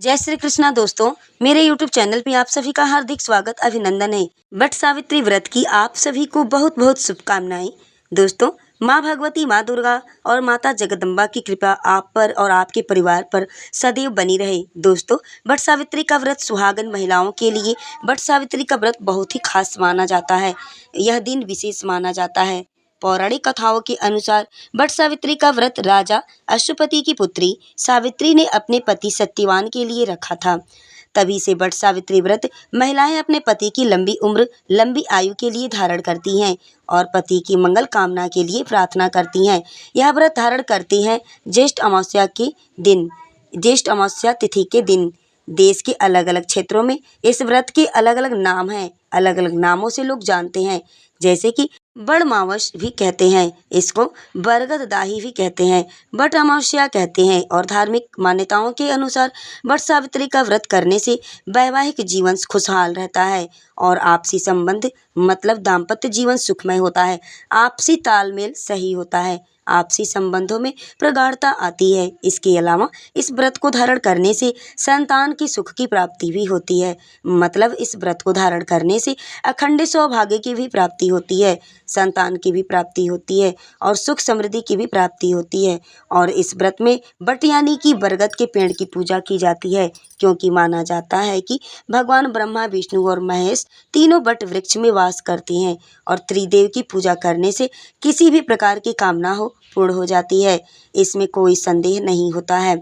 जय श्री कृष्णा दोस्तों, मेरे YouTube चैनल पे आप सभी का हार्दिक स्वागत अभिनंदन है। वट सावित्री व्रत की आप सभी को बहुत बहुत शुभकामनाएं। दोस्तों, माँ भगवती, माँ दुर्गा और माता जगदम्बा की कृपा आप पर और आपके परिवार पर सदैव बनी रहे। दोस्तों, वट सावित्री का व्रत सुहागन महिलाओं के लिए वट सावित्री का व्रत बहुत ही खास माना जाता है। यह दिन विशेष माना जाता है। पौराणिक कथाओं के अनुसार वट सावित्री का व्रत राजा अश्वपति की पुत्री सावित्री ने अपने पति सत्यवान के लिए रखा था। तभी से वट सावित्री व्रत महिलाएं अपने पति की लंबी उम्र, लंबी आयु के लिए धारण करती हैं और पति की मंगल कामना के लिए प्रार्थना करती हैं। यह व्रत धारण करती हैं ज्येष्ठ अमावस्या तिथि के दिन। देश के अलग अलग क्षेत्रों में इस व्रत के अलग अलग नाम हैं। अलग अलग नामों से लोग जानते हैं, जैसे कि बड़मावस भी कहते हैं, इसको बरगददाही भी कहते हैं, वट अमावस्या कहते हैं। और धार्मिक मान्यताओं के अनुसार वट सावित्री का व्रत करने से वैवाहिक जीवन खुशहाल रहता है और आपसी संबंध मतलब दाम्पत्य जीवन सुखमय होता है। आपसी तालमेल सही होता है, आपसी संबंधों में प्रगाढ़ता आती है। इसके अलावा इस व्रत को धारण करने से संतान की सुख की प्राप्ति भी होती है। मतलब इस व्रत को धारण करने से अखंड सौभाग्य की भी प्राप्ति होती है, संतान की भी प्राप्ति होती है और सुख समृद्धि की भी प्राप्ति होती है। और इस व्रत में वट यानी कि बरगद के पेड़ की पूजा की जाती है, क्योंकि माना जाता है कि भगवान ब्रह्मा, विष्णु और महेश तीनों वट वृक्ष में वास करते हैं और त्रिदेव की पूजा करने से किसी भी प्रकार की कामना हो पूर्ण हो जाती है। इसमें कोई संदेह नहीं होता है।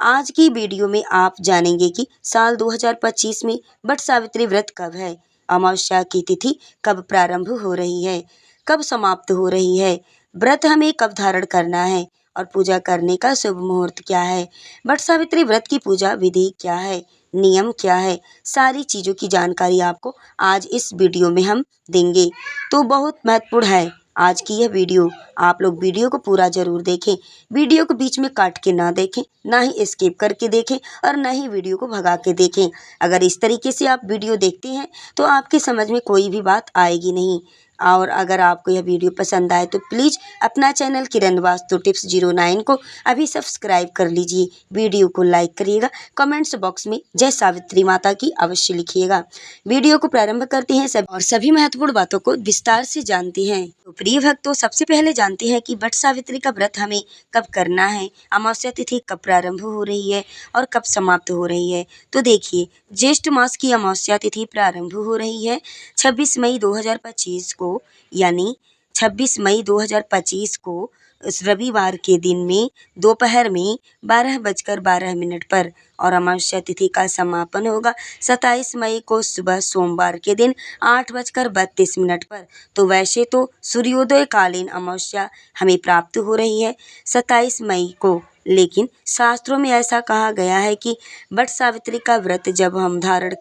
आज की वीडियो में आप जानेंगे कि साल 2025 में वट सावित्री व्रत कब है, अमावस्या की तिथि कब प्रारंभ हो रही है, कब समाप्त हो रही है, व्रत हमें कब धारण करना है और पूजा करने का शुभ मुहूर्त क्या है, वट सावित्री व्रत की पूजा विधि क्या है, नियम क्या है, सारी चीज़ों की जानकारी आपको आज इस वीडियो में हम देंगे। तो बहुत महत्वपूर्ण है आज की यह वीडियो। आप लोग वीडियो को पूरा जरूर देखें। वीडियो को बीच में काट के ना देखें, ना ही स्किप करके देखें और ना ही वीडियो को भगा के देखें। अगर इस तरीके से आप वीडियो देखते हैं तो आपके समझ में कोई भी बात आएगी नहीं। और अगर आपको यह वीडियो पसंद आए तो प्लीज़ अपना चैनल किरण वास्तु टिप्स 09 को अभी सब्सक्राइब कर लीजिए। वीडियो को लाइक करिएगा, कमेंट्स बॉक्स में जय सावित्री माता की अवश्य लिखिएगा। वीडियो को प्रारंभ करते हैं और सभी महत्वपूर्ण बातों को विस्तार से जानते हैं। तो प्रिय भक्तों, सबसे पहले जानते हैं कि वट सावित्री का व्रत हमें कब करना है, अमावस्या तिथि कब प्रारंभ हो रही है और कब समाप्त हो रही है। तो देखिए, ज्येष्ठ मास की अमावस्या तिथि प्रारंभ हो रही है 26 मई 2025 को, यानी 26 मई 2025 को इस रविवार के दिन में दोपहर में 12:12 पर और अमावस्या तिथि का समापन होगा 27 मई को सुबह सोमवार के दिन 8:32 पर। तो वैसे तो सूर्योदय कालीन अमावस्या हमें प्राप्त हो रही है 27 मई को, लेकिन शास्त्रों में ऐसा कहा गया है कि वट सावित्री का व्रत जब हम धारण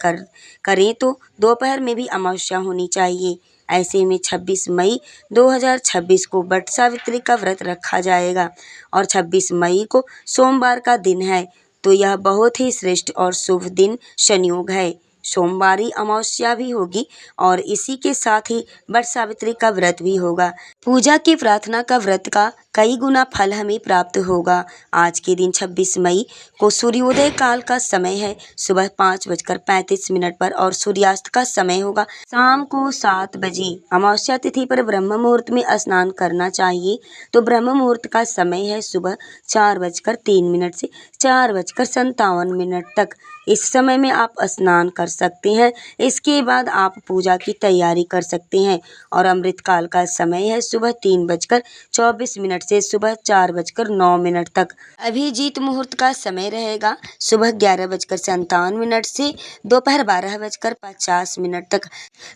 करें तो दोपहर में भी अमावस्या होनी चाहिए। ऐसे में 26 मई 2026 को वट सावित्री का व्रत रखा जाएगा और 26 मई को सोमवार का दिन है। तो यह बहुत ही श्रेष्ठ और शुभ दिन संयोग है। सोमवारी अमावस्या भी होगी और इसी के साथ ही वट सावित्री का व्रत भी होगा। पूजा की प्रार्थना का व्रत का कई गुना फल हमें प्राप्त होगा। आज के दिन 26 मई को सूर्योदय काल का समय है सुबह 5:35 पर और सूर्यास्त का समय होगा शाम को 7 बजे। अमावस्या तिथि पर ब्रह्म मुहूर्त में स्नान करना चाहिए। तो ब्रह्म मुहूर्त का समय है सुबह 4:03 से 4:57 तक। इस समय में आप स्नान कर सकते हैं। इसके बाद आप पूजा की तैयारी कर सकते हैं और अमृतकाल का समय है सुबह 3:24 से सुबह 4:09 तक। अभिजीत मुहूर्त का समय रहेगा सुबह 11:57 से दोपहर 12:50 तक।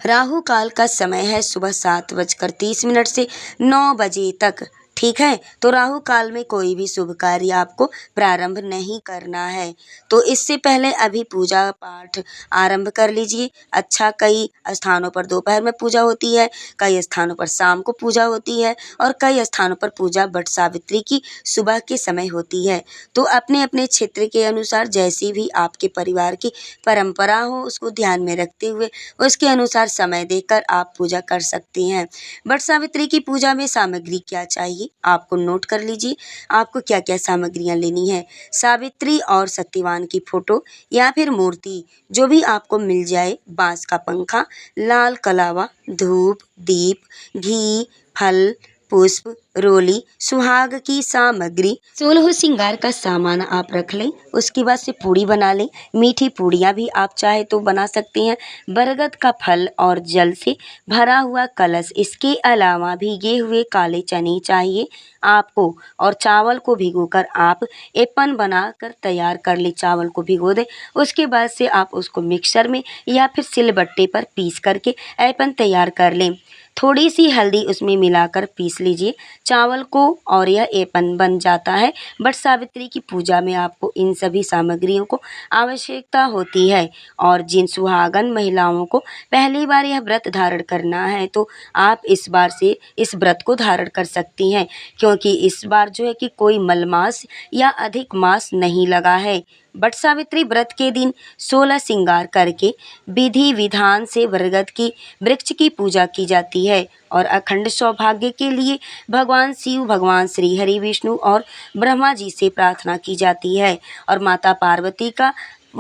राहु काल का समय है सुबह 7:30 से 9 बजे तक। ठीक है, तो राहु काल में कोई भी शुभ कार्य आपको प्रारंभ नहीं करना है। तो इससे पहले अभी पूजा पाठ आरंभ कर लीजिए। अच्छा, कई स्थानों पर दोपहर में पूजा होती है, कई स्थानों पर शाम को पूजा होती है और कई स्थानों पर पूजा वट सावित्री की सुबह के समय होती है। तो अपने अपने क्षेत्र के अनुसार जैसी भी आपके परिवार की परंपरा हो उसको ध्यान में रखते हुए उसके अनुसार समय देकर आप पूजा कर सकते हैं। वट सावित्री की पूजा में सामग्री क्या चाहिए आपको नोट कर लीजिए आपको क्या क्या सामग्रियाँ लेनी है। सावित्री और सत्यवान की फ़ोटो या फिर मूर्ति जो भी आपको मिल जाए, बाँस का पंखा, लाल कलावा, धूप, दीप, घी, फल, पुष्प, रोली, सुहाग की सामग्री, 16 श्रृंगार का सामान आप रख लें। उसके बाद से पूड़ी बना लें। मीठी पूड़ियाँ भी आप चाहे तो बना सकते हैं। बरगद का फल और जल से भरा हुआ कलश, इसके अलावा भीगे हुए काले चने चाहिए आपको, और चावल को भिगोकर आप एपन बनाकर तैयार कर ले। चावल को भिगो दें, उसके बाद से आप उसको मिक्सर में या फिर सिलबट्टे पर पीस करके एपन तैयार कर लें। थोड़ी सी हल्दी उसमें मिलाकर पीस लीजिए चावल को और यह एपन बन जाता है। बट सावित्री की पूजा में आपको इन सभी सामग्रियों को आवश्यकता होती है। और जिन सुहागन महिलाओं को पहली बार यह व्रत धारण करना है तो आप इस बार से इस व्रत को धारण कर सकती हैं, क्योंकि इस बार जो है कि कोई मलमास या अधिक मास नहीं लगा है। बट सावित्री व्रत के दिन 16 श्रृंगार करके विधि विधान से बरगद की वृक्ष की पूजा की जाती है और अखंड सौभाग्य के लिए भगवान शिव, भगवान श्री हरि, विष्णु और ब्रह्मा जी से प्रार्थना की जाती है और माता पार्वती का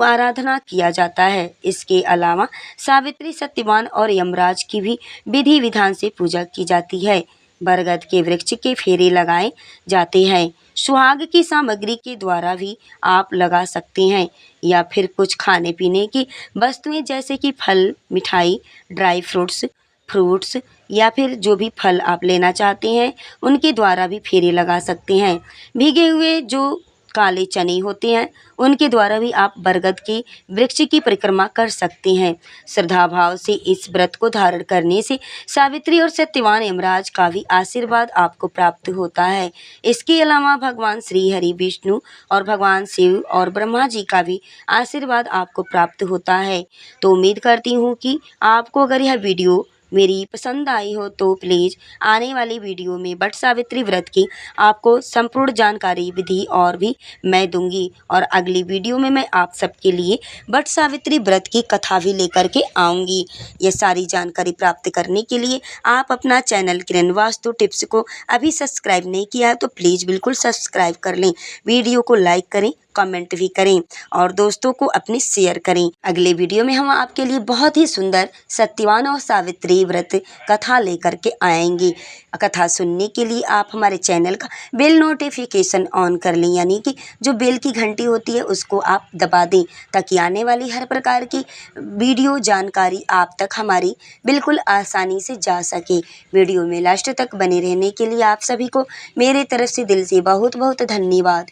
आराधना किया जाता है। इसके अलावा सावित्री, सत्यवान और यमराज की भी विधि विधान से पूजा की जाती है। बरगद के वृक्ष के फेरे लगाए जाते हैं। सुहाग की सामग्री के द्वारा भी आप लगा सकते हैं या फिर कुछ खाने पीने की वस्तुएं जैसे कि फल, मिठाई, ड्राई फ्रूट्स या फिर जो भी फल आप लेना चाहते हैं उनके द्वारा भी फेरे लगा सकते हैं। भीगे हुए जो काले चने होते हैं उनके द्वारा भी आप बरगद के वृक्ष की परिक्रमा कर सकते हैं। श्रद्धा भाव से इस व्रत को धारण करने से सावित्री और सत्यवान यमराज का भी आशीर्वाद आपको प्राप्त होता है। इसके अलावा भगवान श्री हरि, विष्णु और भगवान शिव और ब्रह्मा जी का भी आशीर्वाद आपको प्राप्त होता है। तो उम्मीद करती हूँ कि आपको अगर यह वीडियो मेरी पसंद आई हो तो प्लीज़ आने वाली वीडियो में वट सावित्री व्रत की आपको संपूर्ण जानकारी, विधि और भी मैं दूंगी और अगली वीडियो में मैं आप सबके लिए वट सावित्री व्रत की कथा भी लेकर के आऊँगी। ये सारी जानकारी प्राप्त करने के लिए आप अपना चैनल किरण वास्तु टिप्स को अभी सब्सक्राइब नहीं किया है तो प्लीज़ बिल्कुल सब्सक्राइब कर लें। वीडियो को लाइक करें, कमेंट भी करें और दोस्तों को अपने शेयर करें। अगले वीडियो में हम आपके लिए बहुत ही सुंदर सत्यवान और सावित्री व्रत कथा लेकर के आएंगे। कथा सुनने के लिए आप हमारे चैनल का बेल नोटिफिकेशन ऑन कर लें, यानी कि जो बेल की घंटी होती है उसको आप दबा दें ताकि आने वाली हर प्रकार की वीडियो जानकारी आप तक हमारी बिल्कुल आसानी से जा सके। वीडियो में लास्ट तक बने रहने के लिए आप सभी को मेरे तरफ से दिल से बहुत बहुत धन्यवाद।